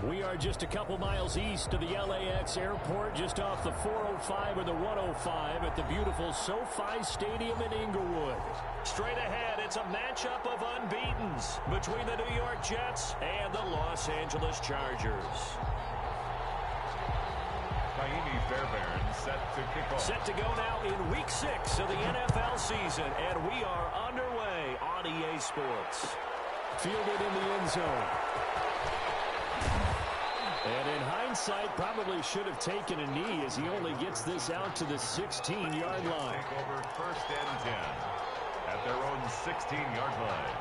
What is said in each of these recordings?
We are just a couple miles east of the LAX airport, just off the 405 or the 105 at the beautiful SoFi Stadium in Inglewood. Straight ahead, it's a matchup of unbeatens between the New York Jets and the Los Angeles Chargers. Fairbairn set to kick off. Set to go now in Week 6 of the NFL season, and we are underway on EA Sports. Fielded in the end zone. And in hindsight, probably should have taken a knee as he only gets this out to the 16-yard line. Take over 1st and 10 at their own 16-yard line.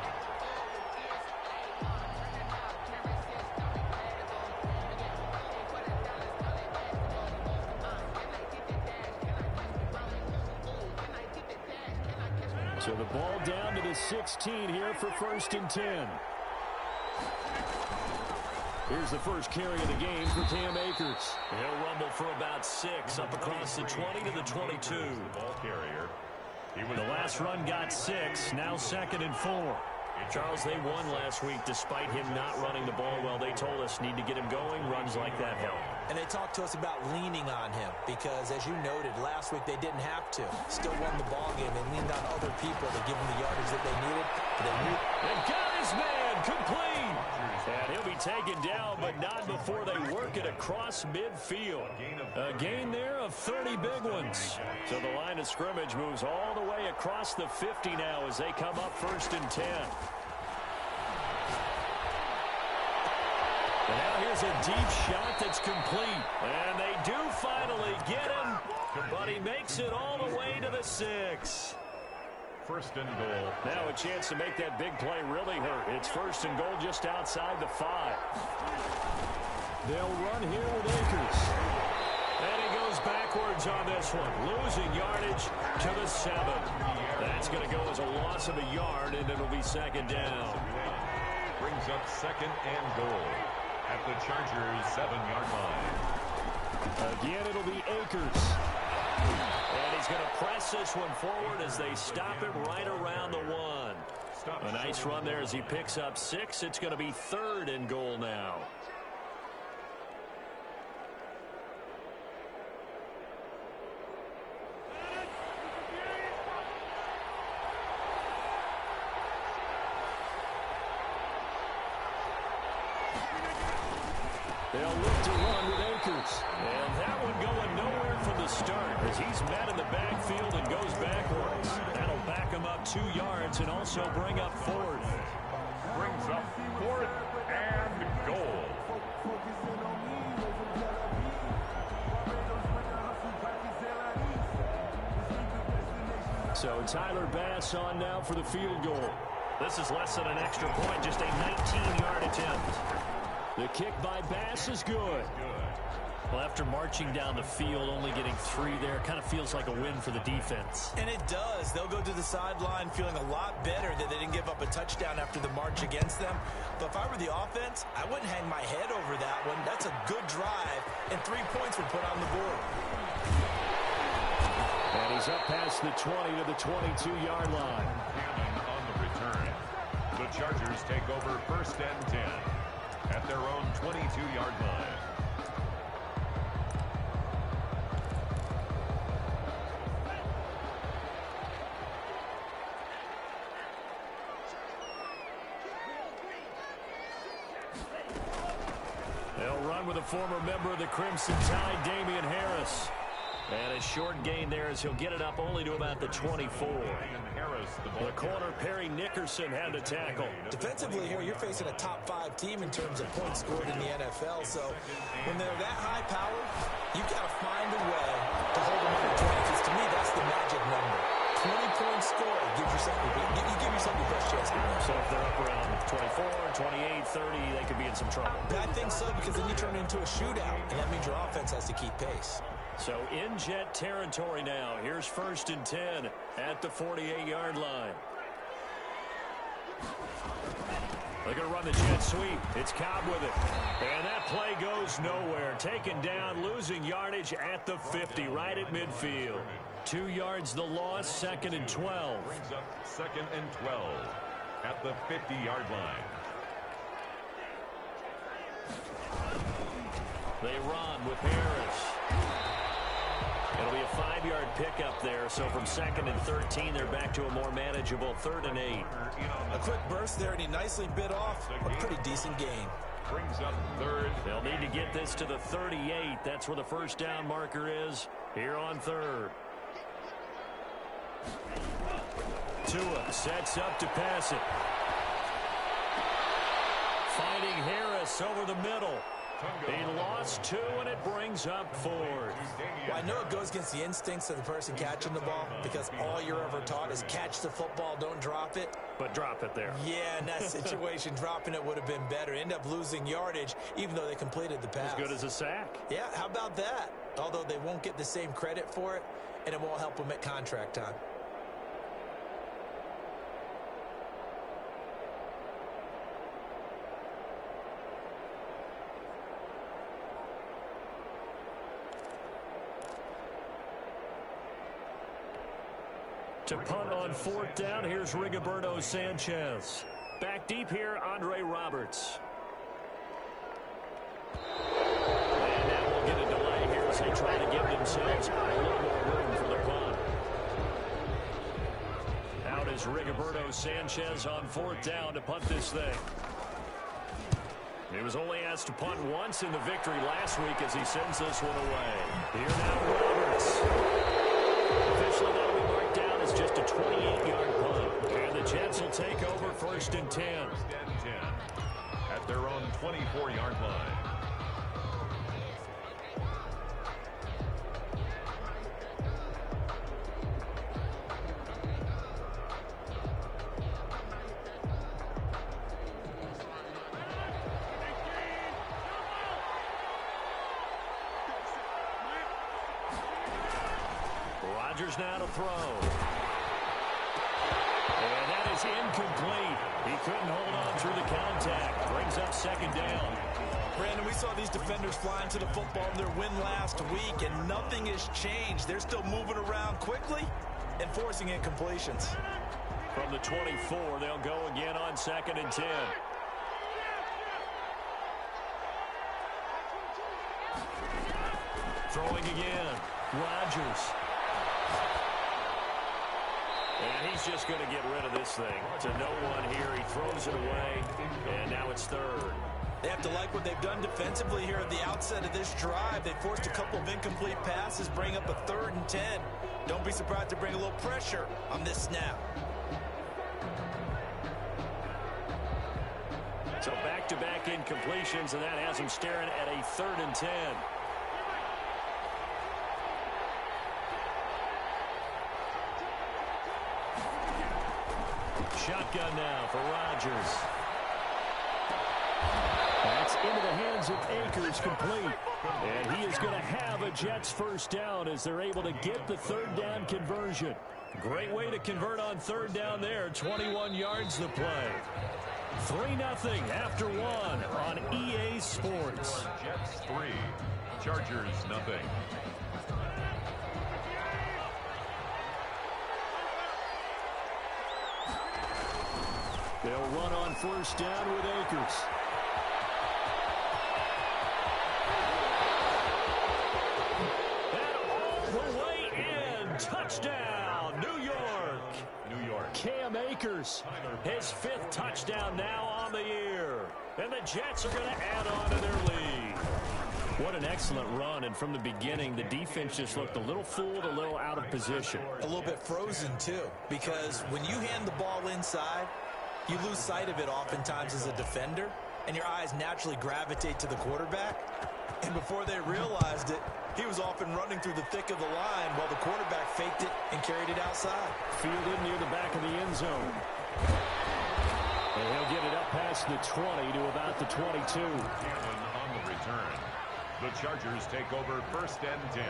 So the ball down to the 16 here for 1st and 10. Here's the first carry of the game for Cam Akers. He'll rumble for about 6 up across the 20 to the 22. Ball carrier. The last run got 6, now 2nd and 4. Charles, they won last week despite him not running the ball well. They told us need to get him going. Runs like that help. And they talked to us about leaning on him because, as you noted, last week they didn't have to. Still won the ball game. They leaned on other people to give them the yardage that they needed. They got his man complete. And he'll be taken down, but not before they work it across midfield. A gain there of 30 big ones. So the line of scrimmage moves all the way across the 50 now as they come up 1st and 10. And now here's a deep shot that's complete. And they do finally get him, but he makes it all the way to the 6. 1st and goal. Now a chance to make that big play really hurt. It's 1st and goal just outside the 5. They'll run here with Akers. And he goes backwards on this one. Losing yardage to the 7. That's going to go as a loss of a yard, and it'll be 2nd down. Brings up 2nd and goal at the Chargers' 7-yard line. Again, it'll be Akers. And he's going to press this one forward as they stop him right around the 1. A nice run there as he picks up 6. It's going to be 3rd and goal now. They'll look to run with Akers. And that one going nowhere from the start as he's met in the backfield and goes backwards. That'll back him up 2 yards and also bring up 4th. Brings up 4th and goal. So Tyler Bass on now for the field goal. This is less than an extra point, just a 19-yard attempt. The kick by Bass is good. Well, after marching down the field, only getting 3 there, kind of feels like a win for the defense. And it does. They'll go to the sideline feeling a lot better that they didn't give up a touchdown after the march against them. But if I were the offense, I wouldn't hang my head over that one. That's a good drive, and 3 points were put on the board. And he's up past the 20 to the 22-yard line. On the return, the Chargers take over 1st and 10 at their own 22-yard line. They'll run with a former member of the Crimson Tide, Damian Harris. And a short gain there as he'll get it up only to about the 24. The corner, Perry Nickerson, had the tackle. Defensively here, you're facing a top 5 team in terms of points scored in the NFL. So when they're that high powered, you've got to find a way to hold them under 20. Because to me, that's the magic number. 20 points scored gives yourself, you give yourself the best chance to win. So if they're up around 24, 28, 30, they could be in some trouble. I think so, because then you turn it into a shootout, and that means your offense has to keep pace. So in Jet territory now. Here's 1st and 10 at the 48-yard line. They're going to run the jet sweep. It's Cobb with it. And that play goes nowhere. Taken down, losing yardage at the 50, right at midfield. 2 yards the loss, 2nd and 12. Brings up 2nd and 12 at the 50-yard line. They run with Harris. It'll be a 5-yard pickup there, so from 2nd and 13, they're back to a more manageable 3rd and 8. A quick burst there, and he nicely bit off a pretty decent gain. Brings up 3rd. They'll need to get this to the 38. That's where the first down marker is here on 3rd. Tua sets up to pass it. Finding Harris over the middle. He lost 2, and it brings up 4th. Well, I know it goes against the instincts of the person catching the ball because all you're ever taught is catch the football, don't drop it. But drop it there. Yeah, in that situation, dropping it would have been better. End up losing yardage, even though they completed the pass. As good as a sack. Yeah, how about that? Although they won't get the same credit for it, and it won't help them at contract time. To punt on 4th down, here's Rigoberto Sanchez. Back deep here, Andre Roberts. And now we'll get a delay here as they try to give themselves a little more room for the punt. Out is Rigoberto Sanchez on 4th down to punt this thing. He was only asked to punt once in the victory last week as he sends this one away. Here now, Roberts. Officially, that'll be marked down as just a 28-yard punt. And the Jets will take over 1st and 10. 1st and 10 at their own 24-yard line. Rodgers now to throw. And that is incomplete. He couldn't hold on through the contact. Brings up 2nd down. Brandon, we saw these defenders flying to the football in their win last week, and nothing has changed. They're still moving around quickly and forcing incompletions. From the 24, they'll go again on 2nd and 10. Throwing again. Rodgers. And he's just going to get rid of this thing. To no one here. He throws it away. And now it's 3rd. They have to like what they've done defensively here at the outset of this drive. They forced a couple of incomplete passes, bring up a 3rd and 10. Don't be surprised to bring a little pressure on this snap. So back-to-back incompletions, and that has him staring at a 3rd and 10. Shotgun now for Rodgers. That's into the hands of Akers, complete. And he is going to have a Jets 1st down as they're able to get the 3rd down conversion. Great way to convert on 3rd down there. 21 yards the play. 3-0 after 1 on EA Sports. Jets 3, Chargers nothing. They'll run on 1st down with Akers. And all the way in. Touchdown, New York. New York. Cam Akers, his 5th touchdown now on the year. And the Jets are going to add on to their lead. What an excellent run, and from the beginning, the defense just looked a little fooled, a little out of position. A little bit frozen, too, because when you hand the ball inside, you lose sight of it oftentimes as a defender, and your eyes naturally gravitate to the quarterback. And before they realized it, he was off and running through the thick of the line while the quarterback faked it and carried it outside. Fielded near the back of the end zone. And he'll get it up past the 20 to about the 22. Allen on the return. The Chargers take over 1st and 10.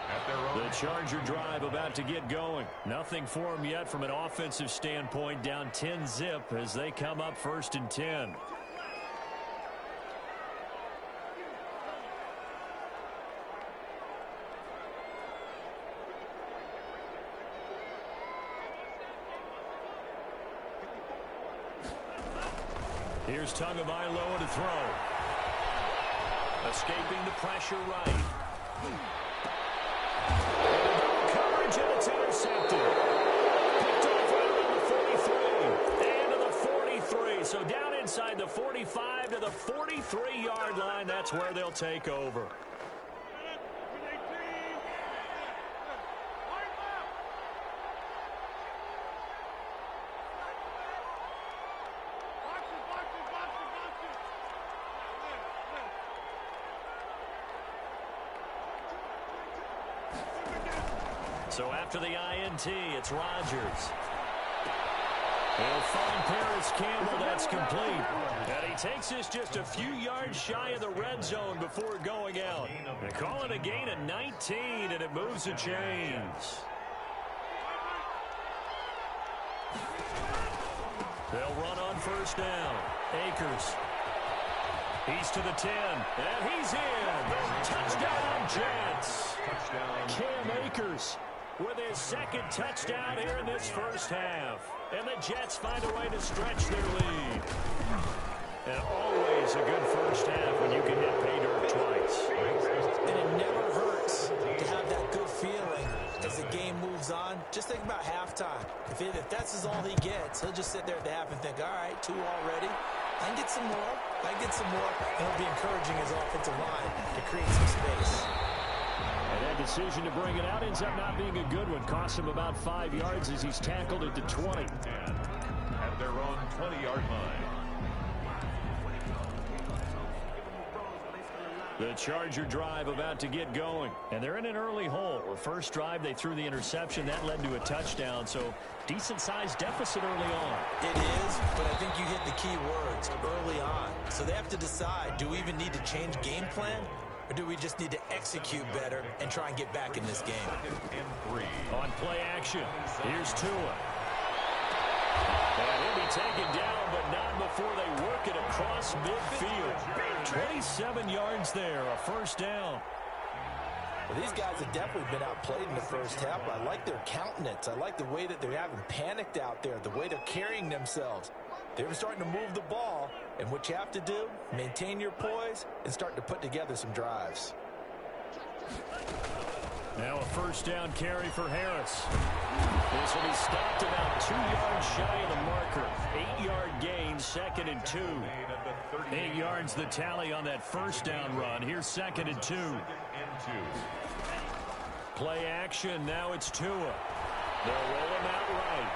At their own. The Charger drive about to get going. Nothing for them yet from an offensive standpoint. Down 10-zip as they come up 1st and 10. Here's Tagovailoa to throw. Escaping the pressure right. Coverage, and it's intercepted. Picked off right around the 43. And to the 43. So down inside the 45 to the 43-yard line. That's where they'll take over. So after the INT, it's Rodgers. He'll find Paris Campbell. That's complete. And he takes this just a few yards shy of the red zone before going out. They call it a gain of 19, and it moves the chains. They'll run on first down. Akers. He's to the 10, and he's in. Touchdown, Jets. Cam Akers with his second touchdown here in this first half. And the Jets find a way to stretch their lead. And always a good first half when you can hit pay dirt twice. And it never hurts to have that good feeling as the game moves on. Just think about halftime. If that's all he gets, he'll just sit there at the half and think, all right, 2 already. I can get some more. I can get some more. And it'll be encouraging his offensive line to create some space. And that decision to bring it out ends up not being a good one. Costs him about 5 yards as he's tackled it to 20. At their own 20-yard line. The Charger drive about to get going. And they're in an early hole. The first drive, they threw the interception. That led to a touchdown. So decent-sized deficit early on. It is, but I think you hit the key words early on. So they have to decide, do we even need to change game plan? Or do we just need to execute better and try and get back in this game? On play action, here's Tua. And he'll be taken down, but not before they work it across midfield. 27 yards there, a first down. Well, these guys have definitely been outplayed in the first half. I like their countenance. I like the way that they haven't panicked out there, the way they're carrying themselves. They're starting to move the ball, and what you have to do, maintain your poise and start to put together some drives. Now a first down carry for Harris. This will be stopped about 2 yards shy of the marker. 8-yard gain, 2nd and 2. 8 yards the tally on that first down run. Here's 2nd and 2. Play action, now it's Tua. They'll roll him out right.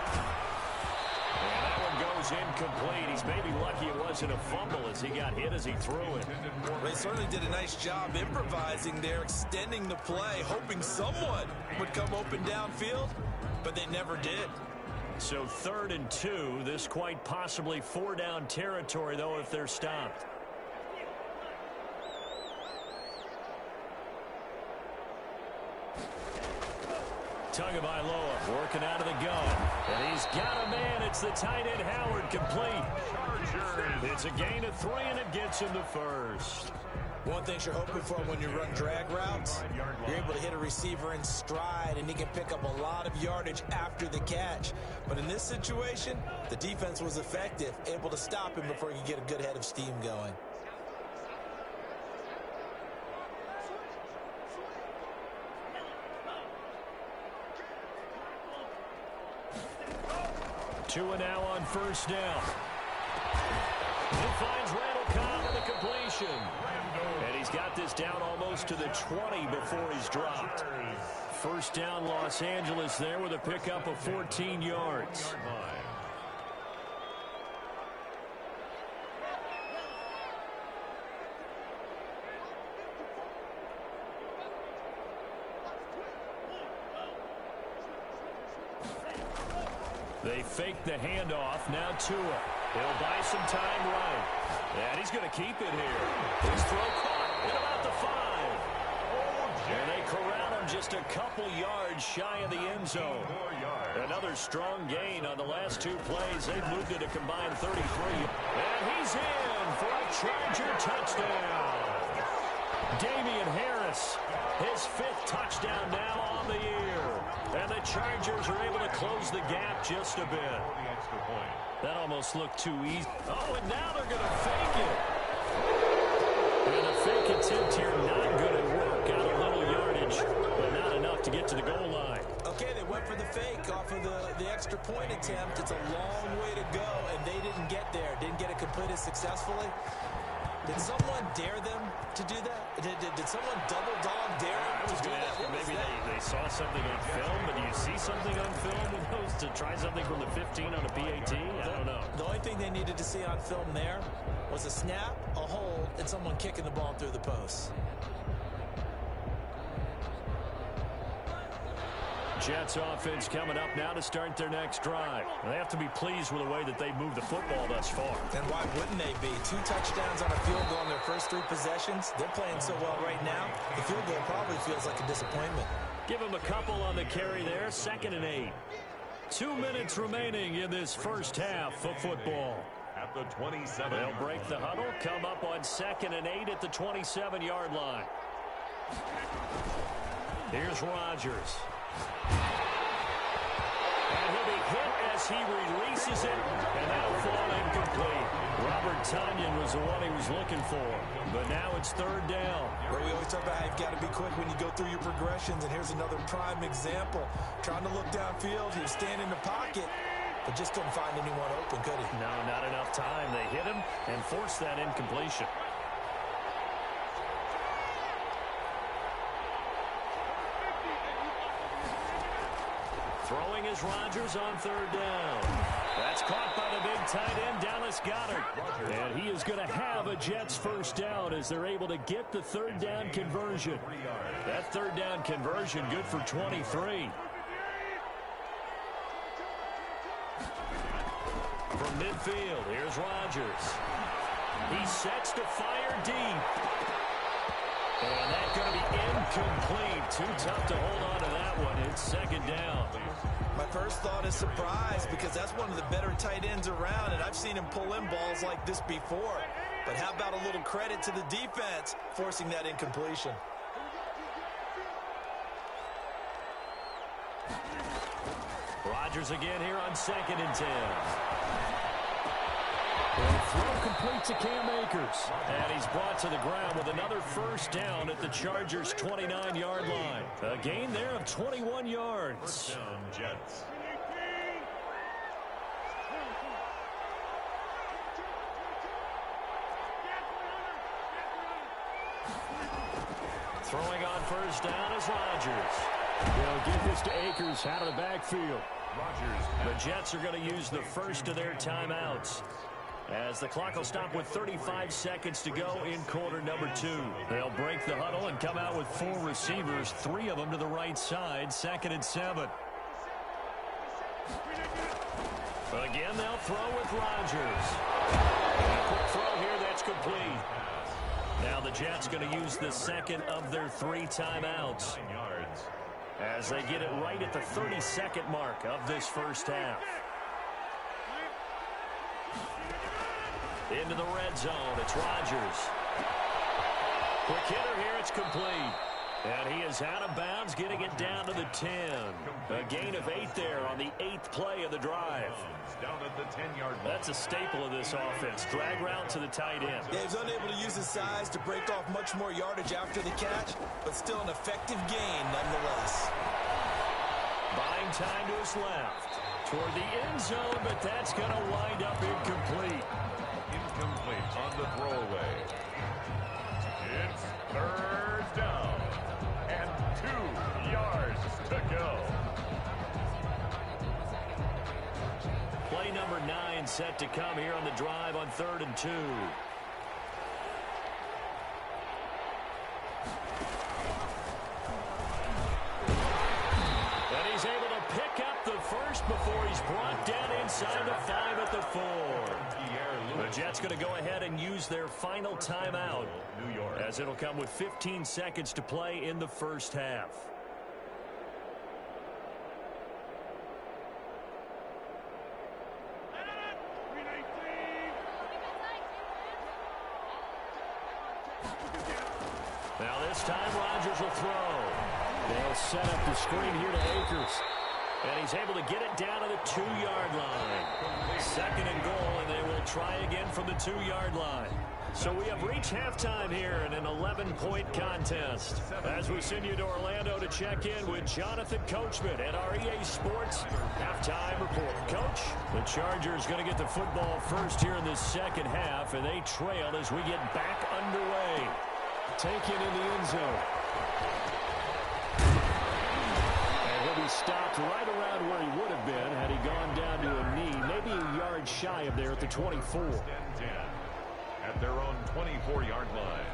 And that one goes incomplete. He's maybe lucky it wasn't a fumble as he got hit as he threw it. Well, they certainly did a nice job improvising there, extending the play, hoping someone would come open downfield, but they never did. So 3rd and 2. This quite possibly 4-down territory, though, if they're stopped. Tagovailoa working out of the gun. And he's got a man. It's the tight end Howard, complete. It's a gain of 3, and it gets him the first. One thing you're hoping for when you run drag routes, you're able to hit a receiver in stride, and he can pick up a lot of yardage after the catch. But in this situation, the defense was effective, able to stop him before he could get a good head of steam going. Tua now on first down. He finds Randall Cobb with the completion. And he's got this down almost to the 20 before he's dropped. First down Los Angeles there with a pickup of 14 yards. They fake the handoff. Now Tua. He'll buy some time right. And he's going to keep it here. His throw caught at about the 5. And they corral him just a couple yards shy of the end zone. Another strong gain on the last 2 plays. They've moved it a combined 33. And he's in for a Charger touchdown. Damian Harris, his 5th touchdown now on the year. And the Chargers are able to close the gap just a bit. That almost looked too easy. Oh, and now they're going to fake it. And the fake it attempt here, not going to work. Got a little yardage, but not enough to get to the goal line. Okay, they went for the fake off of the extra point attempt. It's a long way to go, and they didn't get there. Didn't get it completed successfully. Did someone dare them to do that? Did someone double dog dare them to do that? Maybe they saw something on film, but do you see something on film with those to try something from the 15 on a PAT? I don't know. The only thing they needed to see on film there was a snap, a hold, and someone kicking the ball through the post. Jets offense coming up now to start their next drive. They have to be pleased with the way that they've moved the football thus far. And why wouldn't they be? 2 touchdowns on a field goal in their first 3 possessions. They're playing so well right now, the field goal probably feels like a disappointment. Give them a couple on the carry there, 2nd and 8. 2 minutes remaining in this first half of football. At the 27. They'll break the huddle, come up on 2nd and 8 at the 27-yard line. Here's Rodgers. And he'll be hit as he releases it, and that'll fall incomplete. Robert Tonyan was the one he was looking for, but now it's 3rd down. Well, we always talk about how you've got to be quick when you go through your progressions, and here's another prime example. Trying to look downfield, he was standing in the pocket, but just couldn't find anyone open, could he? No, not enough time. They hit him and forced that incompletion. Throwing is Rodgers on 3rd down. That's caught by the big tight end, Dallas Goedert. And he is going to have a Jets first down as they're able to get the 3rd down conversion. That 3rd down conversion good for 23. From midfield, here's Rodgers. He sets to fire deep. And that's going to be incomplete. Too tough to hold on to that one. It's 2nd down. My first thought is surprise because that's one of the better tight ends around, and I've seen him pull in balls like this before. But how about a little credit to the defense forcing that incompletion? Rodgers again here on 2nd and 10. And throw complete to Cam Akers. And he's brought to the ground with another first down at the Chargers' 29-yard line. A gain there of 21 yards. First down, Jets. Throwing on first down is Rodgers. They'll get this to Akers out of the backfield. The Jets are going to use the first of their timeouts, as the clock will stop with 35 seconds to go in quarter number 2. They'll break the huddle and come out with 4 receivers, 3 of them to the right side, 2nd and 7. Again, they'll throw with Rodgers. A quick throw here, that's complete. Now the Jets going to use the 2nd of their 3 timeouts, as they get it right at the 32nd mark of this first half. Into the red zone, it's Rodgers. Quick hitter here, it's complete. And he is out of bounds, getting it down to the 10. A gain of 8 there on the 8th play of the drive. Down at the 10-yard line. That's a staple of this offense. Drag route to the tight end. Yeah, he was unable to use his size to break off much more yardage after the catch, but still an effective gain nonetheless. Buying time to his left. Toward the end zone, but that's going to wind up incomplete. Incomplete on the throwaway. It's 3rd down and 2 yards to go. Play number 9 set to come here on the drive on 3rd and 2. And he's able to pick up the first before he's brought down inside the 5 at the 4. The Jets going to go ahead and use their final timeout, as it'll come with 15 seconds to play in the first half. Now this time Rodgers will throw. They'll set up the screen here to Akers. And he's able to get it down to the 2-yard line. Second and goal, and they will try again from the 2-yard line. So we have reached halftime here in an 11-point contest. As we send you to Orlando to check in with Jonathan Coachman at our EA Sports halftime report. Coach, the Chargers going to get the football first here in this second half, and they trail as we get back underway. Taken in the end zone. He stopped right around where he would have been had he gone down to a knee, maybe a yard shy of there at the 24. At their own 24-yard line.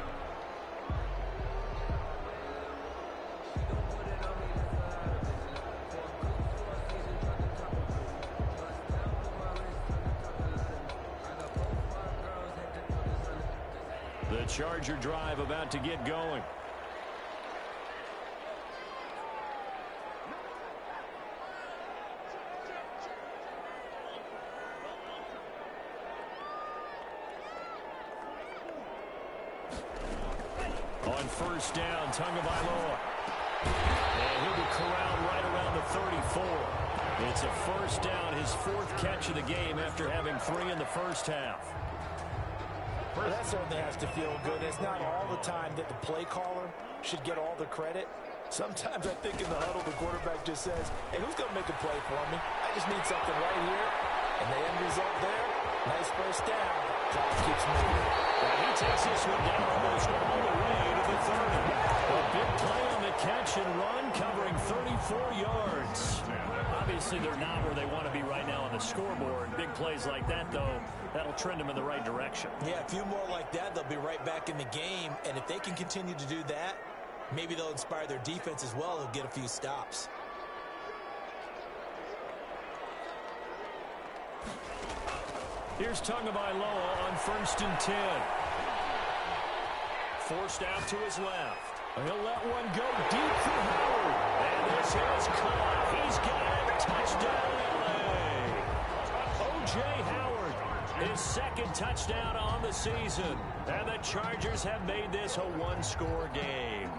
The Charger drive about to get going. On first down, Tagovailoa. And he'll be corralled right around the 34. It's a first down, his 4th catch of the game after having 3 in the first half. Well, that certainly has to feel good. It's not all the time that the play caller should get all the credit. Sometimes I think in the huddle, the quarterback just says, hey, who's going to make a play for me? I just need something right here. And the end result there, nice first down. Clock keeps moving. And he takes this one down almost all the way to the 30. A big play on the catch and run, covering 34 yards. Obviously, they're not where they want to be right now on the scoreboard. Big plays like that, though, that'll trend them in the right direction. Yeah, a few more like that, they'll be right back in the game. And if they can continue to do that, maybe they'll inspire their defense as well. They'll get a few stops. Here's Tagovailoa on first and 10. Forced out to his left. He'll let one go deep for Howard. And this is caught. He's got it. Touchdown, LA. O.J. Howard, his 2nd touchdown on the season. And the Chargers have made this a 1-score game.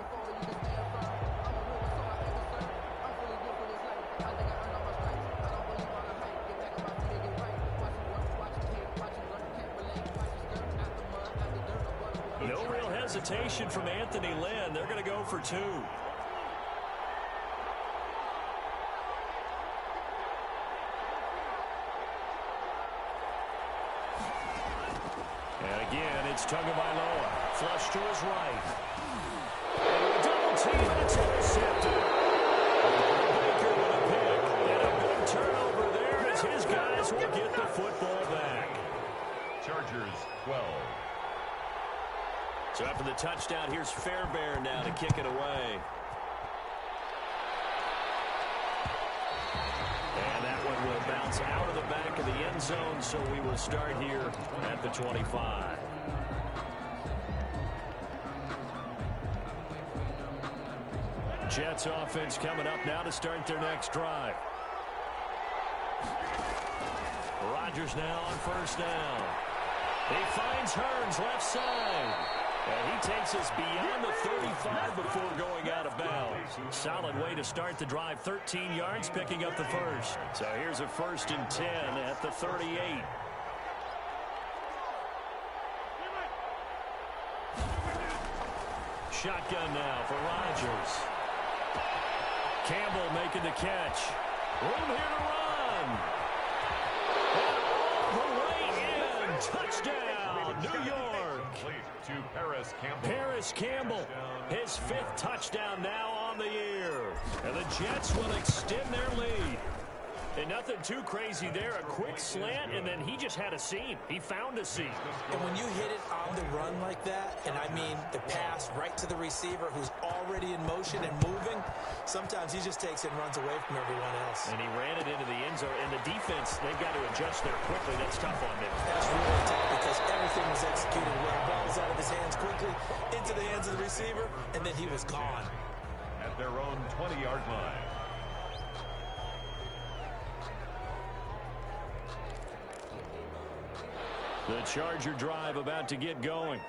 No real hesitation from Anthony Lynn. They're going to go for 2. And again, it's Tagovailoa. Flush to his right. Double team, and it's intercepted. Baker with a pick. And a big turnover there as his guys will get the football back. Chargers 12. So after the touchdown, here's Fairbairn now to kick it away. And that one will bounce out of the back of the end zone, so we will start here at the 25. Jets offense coming up now to start their next drive. Rodgers now on first down. He finds Hearns left side. And he takes us beyond the 35 before going out of bounds. Solid way to start the drive. 13 yards, picking up the first. So here's a first and 10 at the 38. Shotgun now for Rodgers. Campbell making the catch. Room here to run. And all the way in. Touchdown, New York. To Paris Campbell, his 5th touchdown now on the year. And the Jets will extend their lead. And nothing too crazy there. A quick slant, and then he just had a seam. He found a seam. And when you hit it on the run like that, and I mean the pass right to the receiver who's already in motion and moving, sometimes he just takes it and runs away from everyone else. And he ran it into the end zone. And the defense, they've got to adjust there quickly. That's tough on them. That's really tough because everything was executed well. The ball was out of his hands quickly, into the hands of the receiver, and then he was gone. At their own 20-yard line. The Charger drive about to get going.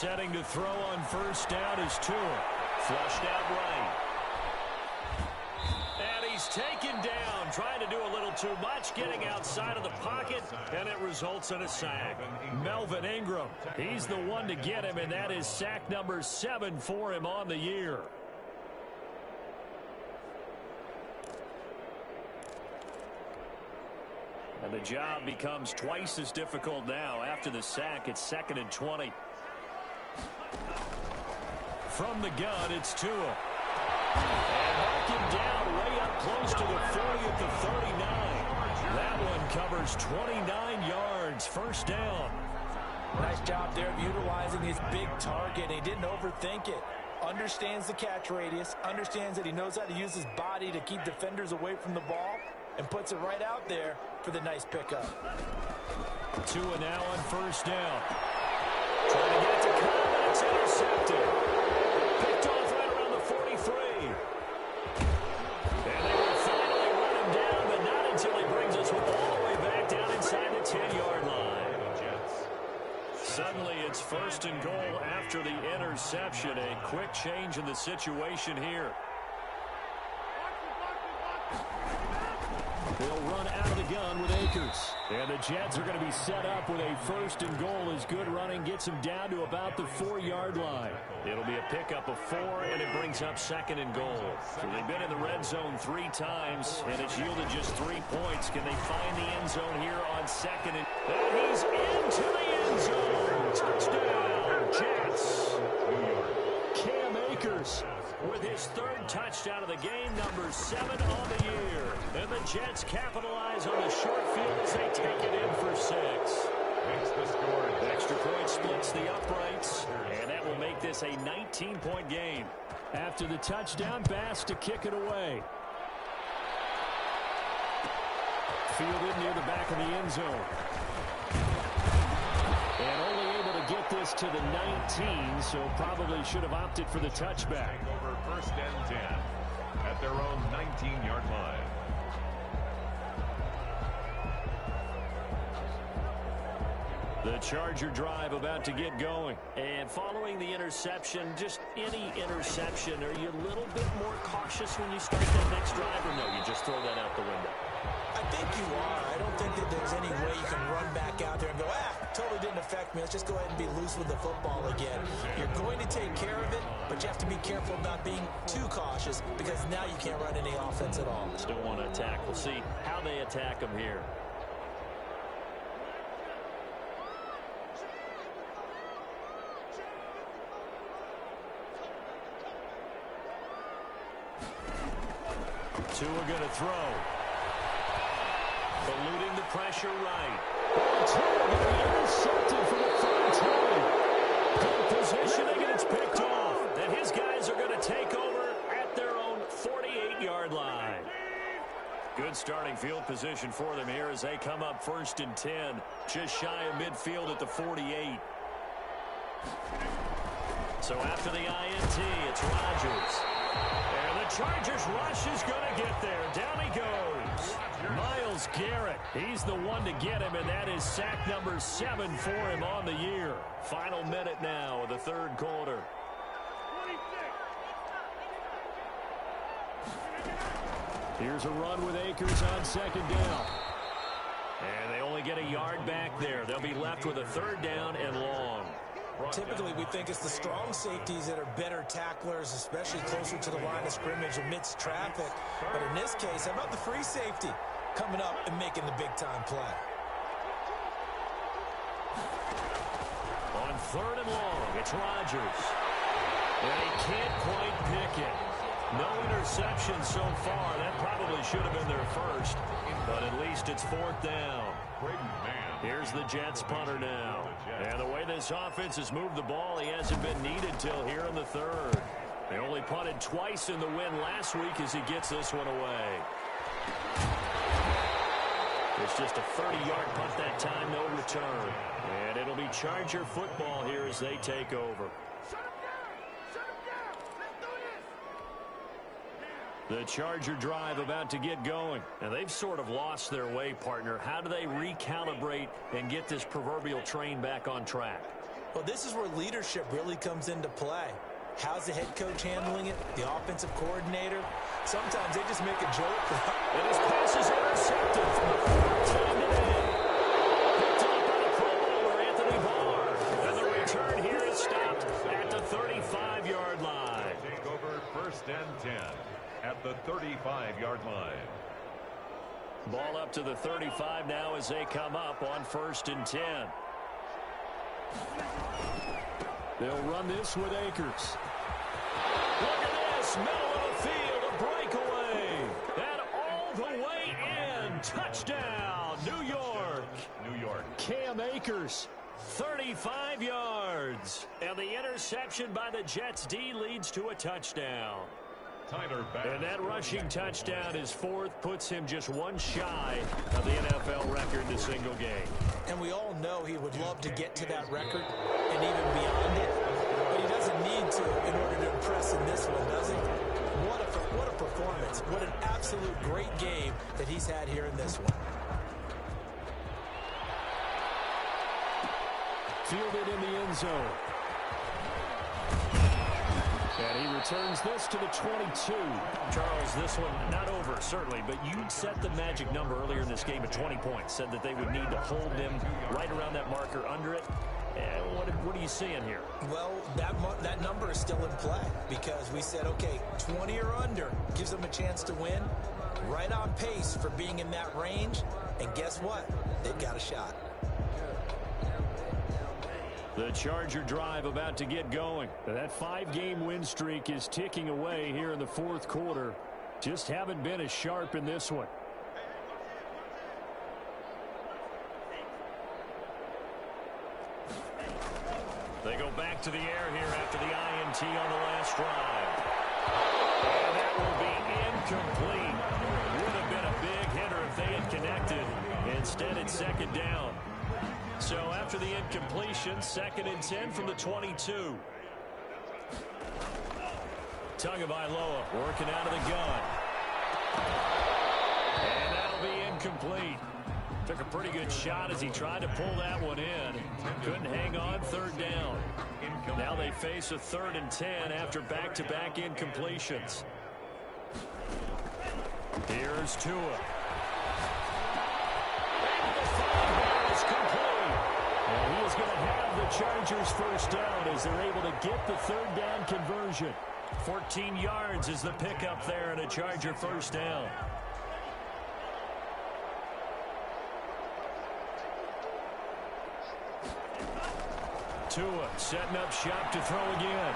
Setting to throw on first down is Tua. Flushed out right. And he's taken down, trying to do a little too much, getting outside of the pocket, and it results in a sack. Melvin Ingram, he's the one to get him, and that is sack number 7 for him on the year. And the job becomes twice as difficult now. After the sack, it's 2nd and 20. From the gun, it's Tua. And mark him down way up close to the 40 at the 39. That one covers 29 yards. First down. Nice job there of utilizing his big target. He didn't overthink it. Understands the catch radius. Understands that he knows how to use his body to keep defenders away from the ball. And puts it right out there for the nice pickup. Tua now on first down. Trying to get it to Cobb, and it's intercepted. Picked off right around the 43. And they will finally run him down, but not until he brings us all the way back down inside the 10-yard line. Suddenly it's 1st and goal after the interception. A quick change in the situation here. They'll run out of the gun with Akers. And the Jets are going to be set up with a 1st and goal as good running gets them down to about the 4-yard line. It'll be a pickup of 4, and it brings up 2nd and goal. So they've been in the red zone 3 times, and it's yielded just 3 points. Can they find the end zone here on 2nd? And he's into the end zone. Touchdown, Jets. Cam Akers with his 3rd touchdown of the game, number 7 on the year. And the Jets capitalize on the short field as they take it in for 6. Makes the score. Extra point splits the uprights, and that will make this a 19-point game. After the touchdown, Bass to kick it away. Fielded near the back of the end zone. And only able to get this to the 19, so probably should have opted for the touchback. Over 1st and 10 at their own 19-yard line. The Charger drive about to get going. And following the interception, just any interception, are you a little bit more cautious when you start that next drive, or no, you just throw that out the window? I think you are. I don't think that there's any way you can run back out there and go, totally didn't affect me. Let's just go ahead and be loose with the football again. You're going to take care of it, but you have to be careful about being too cautious because now you can't run any offense at all. Still want to attack. We'll see how they attack them here. Tua going to throw. Eluding the pressure right. Tua going to be intercepted for the 3rd time. Good positioning, and it's picked off. And his guys are going to take over at their own 48-yard line. Good starting field position for them here as they come up 1st and 10. Just shy of midfield at the 48. So after the INT, it's Rodgers. And the Chargers rush is going to get there. Down he goes. Myles Garrett, he's the one to get him, and that is sack number 7 for him on the year. Final minute now of the 3rd quarter. Here's a run with Akers on 2nd down. And they only get a yard back there. They'll be left with a 3rd down and long. Typically, we think it's the strong safeties that are better tacklers, especially closer to the line of scrimmage amidst traffic. But in this case, how about the free safety coming up and making the big-time play? On 3rd and long, it's Rodgers. And he can't quite pick it. No interception so far. That probably should have been their first. But at least it's 4th down. Here's the Jets punter now. And the way this offense has moved the ball, he hasn't been needed till here in the 3rd. They only punted twice in the win last week as he gets this one away. It's just a 30-yard punt that time, no return. And it'll be Charger football here as they take over. The Charger drive about to get going. And they've sort of lost their way, partner. How do they recalibrate and get this proverbial train back on track? Well, this is where leadership really comes into play. How's the head coach handling it? The offensive coordinator? Sometimes they just make a joke. And his pass is intercepted from the 14 today. Picked up by the Pro Bowler, Anthony Barr. And the return here is stopped at the 35-yard line. Take over first and 10 at the 35-yard line. Ball up to the 35 now as they come up on first and 10. They'll run this with Akers. Look at this, middle of the field, a breakaway. And all the way in, touchdown, New York. New York. Cam Akers, 35 yards. And the interception by the Jets D leads to a touchdown. And that rushing touchdown, his fourth, puts him just one shy of the NFL record in a single game. And we all know he would love to get to that record and even beyond it. But he doesn't need to in order to impress in this one, does he? What a performance. What an absolute great game that he's had here in this one. Fielded in the end zone. And he returns this to the 22. Charles, this one not over, certainly, but you set the magic number earlier in this game at 20 points. Said that they would need to hold them right around that marker under it. What are you seeing here? Well, that number is still in play because we said, okay, 20 or under gives them a chance to win. Right on pace for being in that range. And guess what? They've got a shot. The Charger drive about to get going. That 5-game win streak is ticking away here in the fourth quarter. Just haven't been as sharp in this one. They go back to the air here after the INT on the last drive. And that will be incomplete. Would have been a big hitter if they had connected. Instead, it's second down. So after the incompletion, second and 10 from the 22. Tagovailoa working out of the gun. And that'll be incomplete. Took a pretty good shot as he tried to pull that one in. Couldn't hang on, third down. Now they face a 3rd and 10 after back-to-back incompletions. Here's Tua. And he is going to have the Chargers first down as they're able to get the third down conversion. 14 yards is the pickup there and a Charger first down. Tua setting up shop to throw again.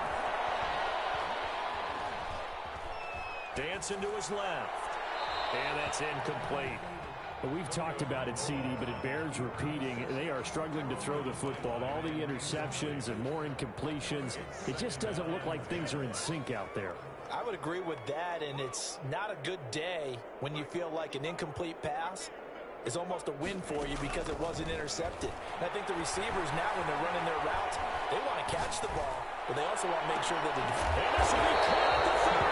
Dancing to his left. And that's incomplete. We've talked about it, CD, but it bears repeating. They are struggling to throw the football. All the interceptions and more incompletions. It just doesn't look like things are in sync out there. I would agree with that, and it's not a good day when you feel like an incomplete pass is almost a win for you because it wasn't intercepted. And I think the receivers now, when they're running their routes, they want to catch the ball, but they also want to make sure that the and this will be caught at the 30.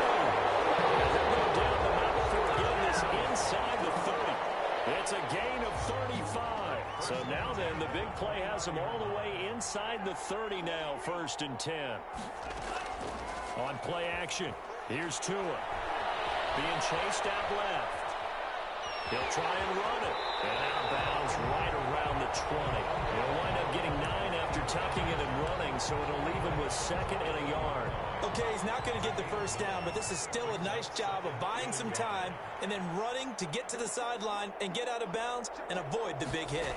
And they'll go down the mountain before getting this inside the 30. It's a gain of 35. So now then, the big play has them all the way inside the 30 now, 1st and 10. On play action, here's Tua. Being chased out left. He'll try and run it. And out of bounds right around the 20. He'll wind up getting 9 after tucking it and running, so it'll leave him with 2nd and a yard. Okay, he's not going to get the first down, but this is still a nice job of buying some time and then running to get to the sideline and get out of bounds and avoid the big hit.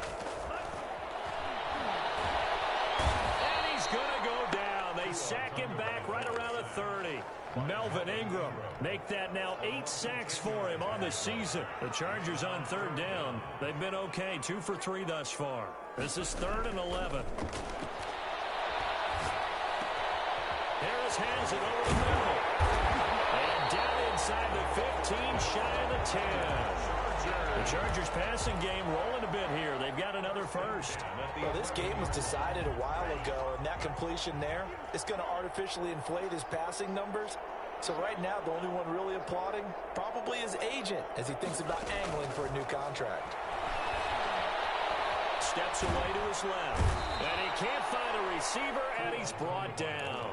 And he's going to go down. They sack him back right around the 30. Melvin Ingram make that now 8 sacks for him on the season. The Chargers on 3rd down. They've been okay, 2 for 3 thus far. This is 3rd and 11. Harris has it over the middle. And down inside the 15, shy of the 10. The Chargers passing game rolling a bit here. They've got another first. Well, this game was decided a while ago, and that completion there is going to artificially inflate his passing numbers. So right now, the only one really applauding probably his agent as he thinks about angling for a new contract. steps away to his left. And he can't find a receiver, and he's brought down.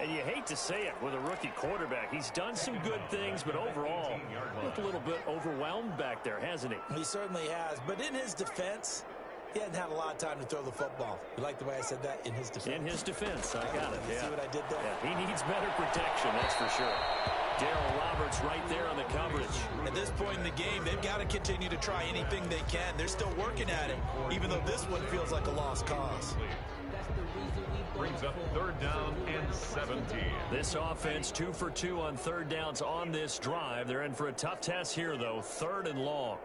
And you hate to say it with a rookie quarterback. He's done some good things, but overall, looked a little bit overwhelmed back there, hasn't he? He certainly has. But in his defense, he hadn't had a lot of time to throw the football. You like the way I said that? In his defense? In his defense. I got it, yeah. See what I did there? Yeah, he needs better protection, that's for sure. Darryl Roberts right there on the coverage. At this point in the game, they've got to continue to try anything they can. They're still working at it, even though this one feels like a lost cause. Brings up 3rd down and 17. This offense 2 for 2 on 3rd downs on this drive. They're in for a tough test here, though. 3rd and long.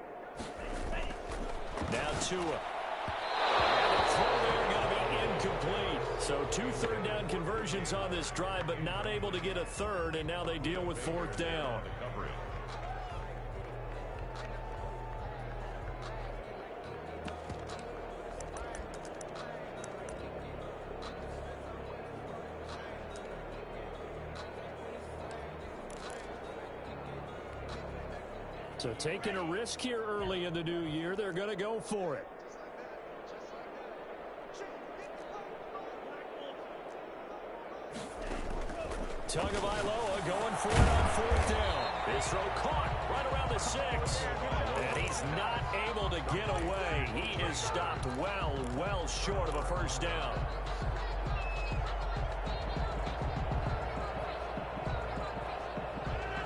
Now Tua. And the throw there going to be incomplete. So 2 3rd down conversions on this drive, but not able to get a 3rd, and now they deal with 4th down. So taking a risk here early in the new year, they're going to go for it. Tagovailoa going for it on 4th down. His throw caught right around the 6. And he's not able to get away. He is stopped well short of a 1st down.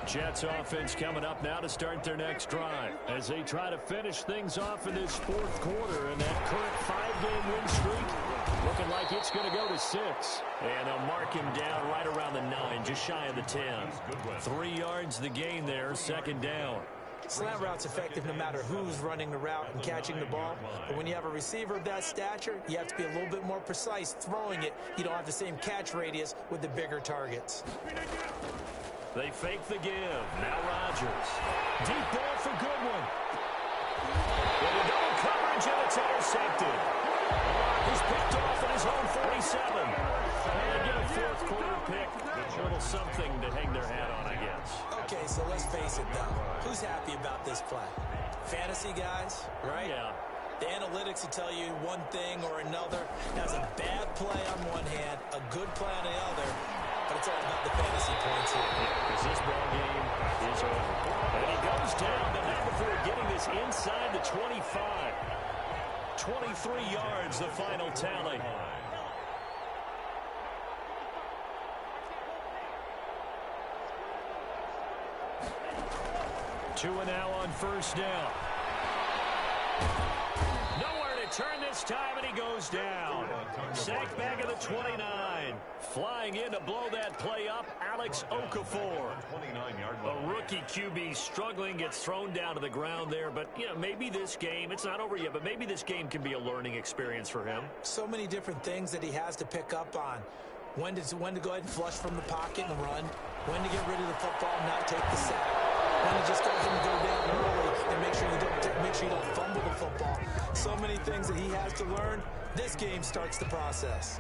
Jets offense coming up now to start their next drive as they try to finish things off in this 4th quarter, and that current 5-game win streak looking like it's going to go to 6. And they'll mark him down right around the 9, just shy of the 10. 3 yards the gain there, 2nd down. Slant route's effective no matter who's running the route and catching the ball. But when you have a receiver of that stature, you have to be a little bit more precise throwing it. You don't have the same catch radius with the bigger targets. They fake the give. Now Rodgers. Deep ball for Goodwin. With a double coverage, and it's intercepted. He's picked off at his own 47. And get a 4th quarter pick. A little something to hang their hat on, I guess. Okay, so let's face it, though. Who's happy about this play? Fantasy guys, right? Yeah. The analytics will tell you one thing or another. That's a bad play on one hand, a good play on the other. But it's all about the fantasy points here. Because this ball game is over. And he goes down, but not before getting this inside the 25. 23 yards, the final tally. Tua now on 1st down. Nowhere to turn this time, and he goes down. Sacked back at the 29. Flying in to blow that play up, Alex Okafor. A rookie QB struggling, gets thrown down to the ground there. But, you know, maybe this game, it's not over yet, but maybe this game can be a learning experience for him. So many different things that he has to pick up on. When to go ahead and flush from the pocket and run. When to get rid of the football and not take the sack. When to just go ahead and go down early and make sure you don't fumble the football. So many things that he has to learn. This game starts the process.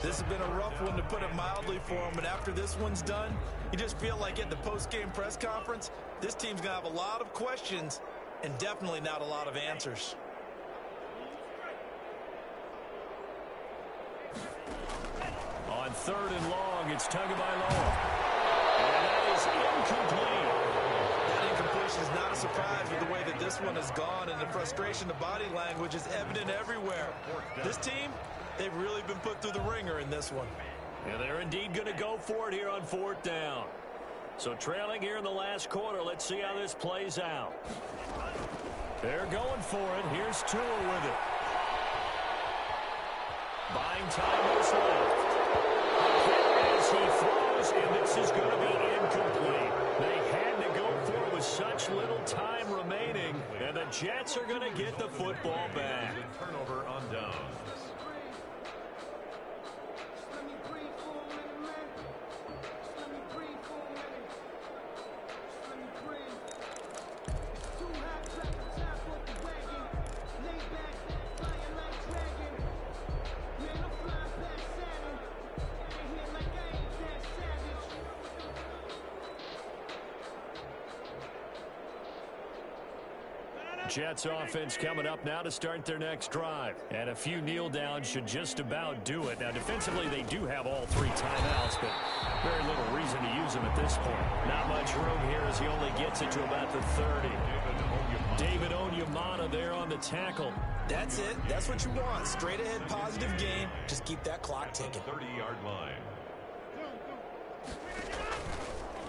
This has been a rough one, to put it mildly, for him. But after this one's done, you just feel like at the post-game press conference, this team's going to have a lot of questions and definitely not a lot of answers. On 3rd and long, it's Tagovailoa. And that is incomplete. That incompletion is not a surprise with the way that this one has gone, and the frustration, the body language is evident everywhere. This team, they've really been put through the ringer in this one. And they're indeed going to go for it here on 4th down. So trailing here in the last quarter, let's see how this plays out. They're going for it. Here's Tua with it. Buying time is left. As he throws, and this is going to be incomplete. They had to go for it with such little time remaining, and the Jets are going to get the football back. Turnover on downs. Jets offense coming up now to start their next drive. And a few kneel downs should just about do it. Now, defensively, they do have all 3 timeouts, but very little reason to use them at this point. Not much room here as he only gets it to about the 30. David Onyemata there on the tackle. That's it. That's what you want. Straight ahead positive gain. Just keep that clock ticking. 30-yard line.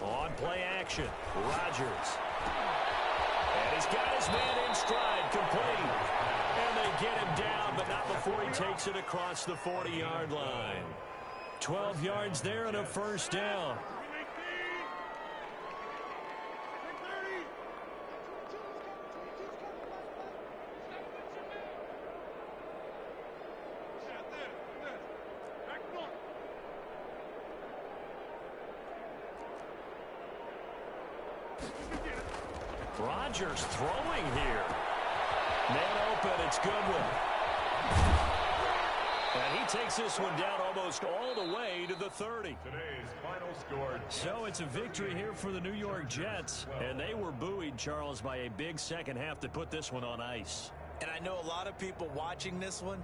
On play action, Rodgers. And he's got his man in stride, complete. And they get him down, but not before he takes it across the 40-yard line. 12 yards there and a first down. Rodgers throwing here. Man open, it's Goodwin. And he takes this one down almost all the way to the 30. Today's final score. So it's a victory here for the New York Jets. And they were buoyed, Charles, by a big second half that put this one on ice. And I know a lot of people watching this one,